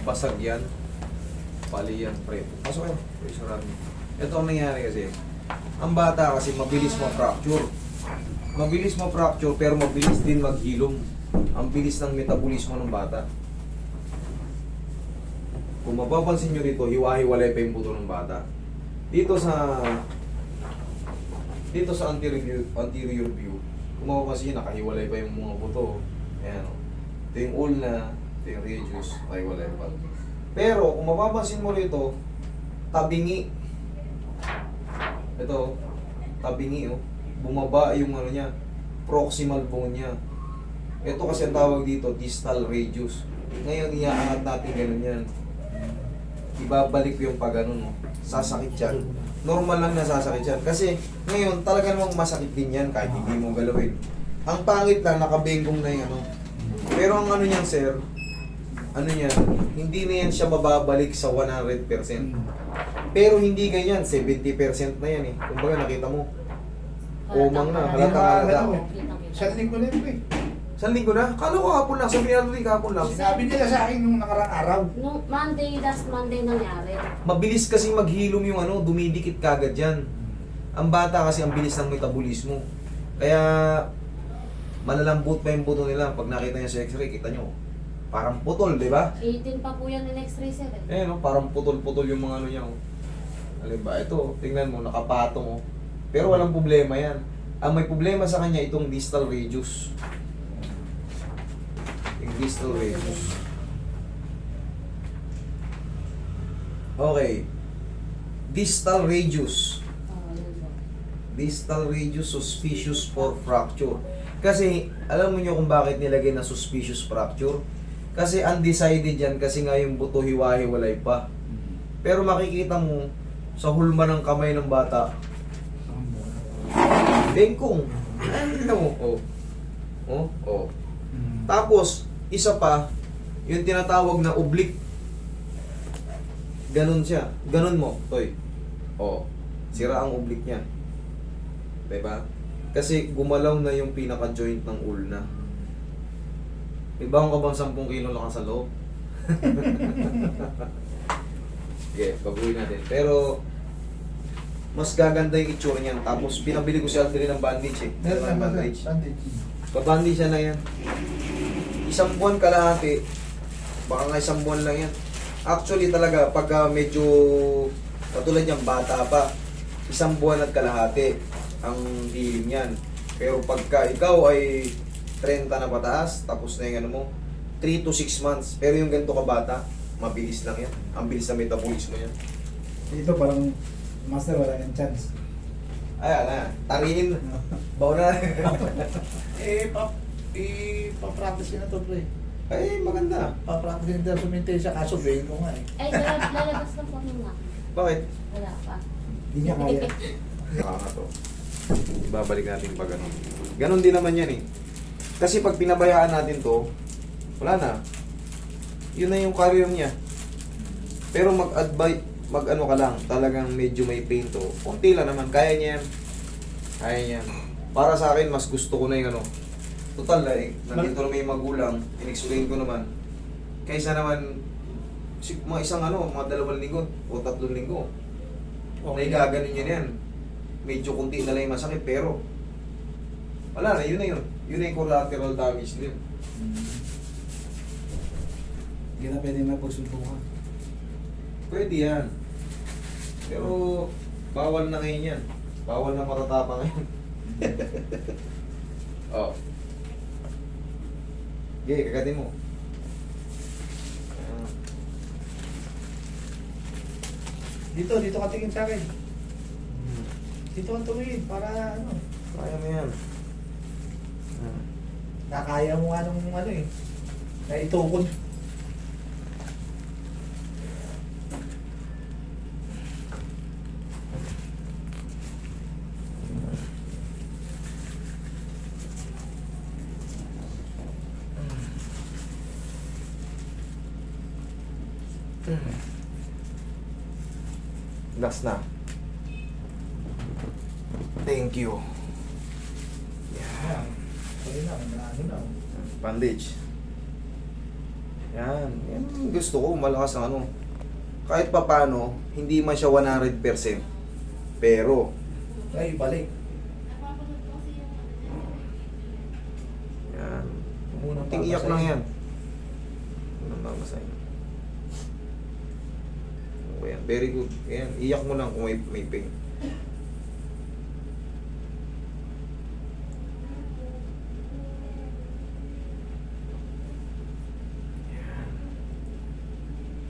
basag yan. Pali yan, pre. Pasok yan. Pressure namin. Ito ang nangyari kasi. Ang bata kasi mabilis ma-fracture. Mabilis ma-fracture pero mabilis din maghilom. Ang bilis ng metabolismo ng bata. Kung mapapansin nyo dito, hiwa-hiwalay pa yung buto ng bata. Dito sa anterior view, kung mapapansin nyo, nakahiwalay pa yung mga buto. Ayan o. Ito yung ulna, ito yung radius, nakahiwalay pa. Pero kung mapapansin mo rito, tabingi. Ito, tabingi o. Bumaba yung ano niya, proximal bone niya. Ito kasi ang tawag dito, distal radius. Ngayon, iaangat natin ganun yan. Ibabalik ko yung pag ano, no? Sasakit yan. Normal lang na sasakit yan. Kasi ngayon, talaga namang masakit din yan kahit hindi mo galawin. Ang pangit lang, nakabengkong na yung ano. Pero ang ano niyan, sir, ano yan, hindi na yan siya mababalik sa 100%. Pero hindi ganyan, 70% na yan eh. Kumbaga nakita mo, umang na, halata. Isang linggo na yun eh. Isang linggo na? Kala ko hapon lang, sabi natin hapon lang. Sinabi nila sa akin nung nakarang araw. Nung last Monday nangyari. Mabilis kasi maghilom yung ano, dumidikit kagad yan. Ang bata kasi ang bilis ng metabolismo. Kaya malalambot pa yung buto nila. Pag nakita niya sa x-ray, kita nyo, parang putol, di ba? 18 pa po yan in X-ray sir eh. Eh no, parang putol-putol yung mga ano niya. Oh. Alam ba, ito, tingnan mo, nakapatong oh. Pero walang problema yan. Ang may problema sa kanya itong distal radius. Yung distal radius. Okay. Distal radius. Yun po. Distal radius suspicious for fracture. Kasi, alam mo nyo kung bakit nilagay na suspicious fracture? Kasi undecided yan kasi nga yung buto hiwa-hiwalay pa. Pero makikita mo, sa hulma ng kamay ng bata, bengkong. Ano mo? Oh. Oh, oh. Tapos, isa pa, yung tinatawag na oblique. Ganon siya. Ganon mo, Toy. Oh. Sira ang oblique niya. Diba? Kasi gumalaw na yung pinaka-joint ng ulna. Ibang ka bang 10 kilo lang sa loob? Okay, baguhin natin. Pero, mas gaganda yung itsura niyan. Tapos, pinabili ko si Aldrin ng bandage eh. Meron Ng na bandage. bandage. Babandage siya na yan. 1 buwan kalahati. Baka nga 1 buwan lang yan. Actually talaga, pagka medyo katulad niyang bata pa, 1 buwan at kalahati ang healing niyan. Pero pagka ikaw ay 30 na pataas, tapos na yung ano mo, 3 to 6 months. Pero yung ganito ka bata, mabilis lang yan. Ang bilis na metabolismo yan. Ito parang master wala ng chance. Ayan na, tarihin. Bawa na. Pa-practice na to pre. Ay, maganda. Pa-practice na suminti siya kaso bail ko nga eh. Ay, lalabas na po muna. Bakit? Wala pa. Hindi niya kaya. Nakaka to. Babalik natin pag ano. Ganon din naman yan eh. Kasi pag pinabayaan natin to, wala na. Yun na yung career niya. Pero mag-advise, mag-ano ka lang, talagang medyo may pain to. Kunti lang naman, kaya niya yan. Kaya niya yan. Para sa akin, mas gusto ko na yung ano. Total na eh, nandito na may magulang, in-explain ko naman. Kaysa naman, mga isang ano, mga 2 linggo o 3 linggo. Okay. Naigaganon yun yan. Medyo kunti na lang yung masakit, pero wala na, yun na yun. Yun na yung collateral damage din. Hindi na pwede mapagsuntukan. Pwede yan. Pero bawal na ngayon yan. Bawal na matatapa ngayon. Oh. Okay, kagatin mo. Dito ka tingin sa akin. Dito ka tumingin para ano. Kaya mo yan. Nakaya mo nga nung ano eh. Naitukod. Last na. Thank you. Yan. Pwede na, ano na. Bandage. Yan. Yan ang gusto ko, malakas ang ano. Kahit papano, hindi man siya 100%. Pero, Ay, balik. yan. Unang Ting iyak babasahin. lang yan. Unang babasahin. Okay, yan. Very good. Yan. Iyak mo lang kung may pain. Yan.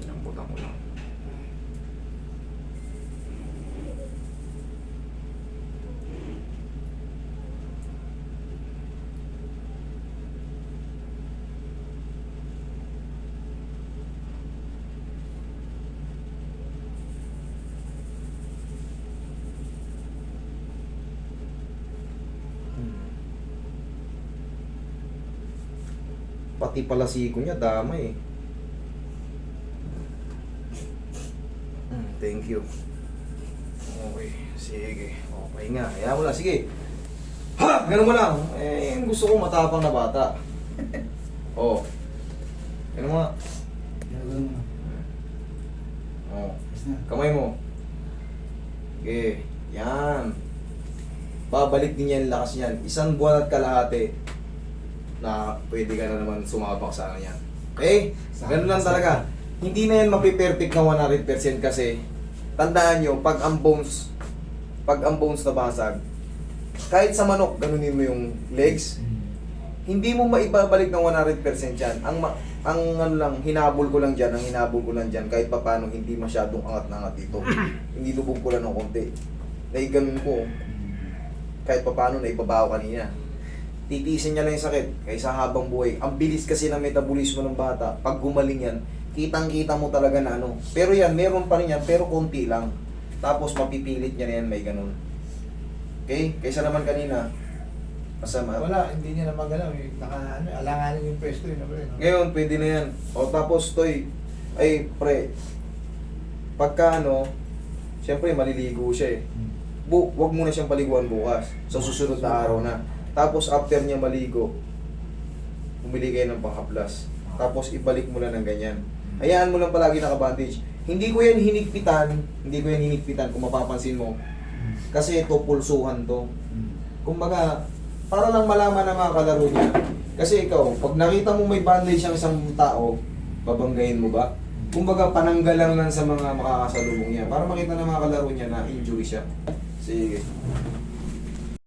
Lambutan ko lang. Pati pala siko niya, damay eh. Thank you. Okay, sige. Okay nga, kaya mo lang, sige. Ha! Ganun mo lang. Eh, yung gusto ko matapang na bata. Oh. Ganun mo nga. Ganun mo. Oh. Tapos na. Kamay mo. Okay, yan. Babalik din yan, lakas niyan. 1 buwan at kalahati na pwede ka na naman sumabak sa kanya. Okay? Ganun lang talaga. Hindi na yan mapiperfect na 100% kasi tandaan nyo, pag ang bones nabasag, kahit sa manok, ganunin mo yung legs, hindi mo maibabalik ng 100% yan. Ang ano lang, hinabol ko lang dyan, kahit papano hindi masyadong angat na angat dito. Hindi lubog ko lang ng konti. Naiganon ko, kahit papano naibabaw kanina. Titiisin niya lang yung sakit kaysa habang buhay. Ang bilis kasi ng metabolismo ng bata. Pag gumaling yan, kitang-kita mo talaga na ano. Pero yan, meron pa rin yan, pero konti lang. Tapos mapipilit niya na yan, may ganun. Okay? Kaysa naman kanina, masama. Wala, hindi niya na magalaw. Alanganin yung pwesto yun. Ngayon, pwede na yan. O tapos, Toy, ay, pre, pagka ano, siyempre maliligo siya eh. Wag muna siyang paliguan bukas. Sa susunod na araw na. Tapos after niya maligo, bumili kayo ng panghaplas. Tapos ibalik mo lang ng ganyan. Hayaan mo lang palagi naka-bandage. Hindi ko yan hinigpitan kung mapapansin mo. Kasi ito, pulsuhan to. Kumbaga, para lang malaman ng mga kalaro niya. Kasi ikaw, pag nakita mo may bandage ang isang tao, babanggayin mo ba? Kumbaga, pananggal lang sa mga makakasalubong niya. Para makita ng mga kalaro niya na injury siya. Sige.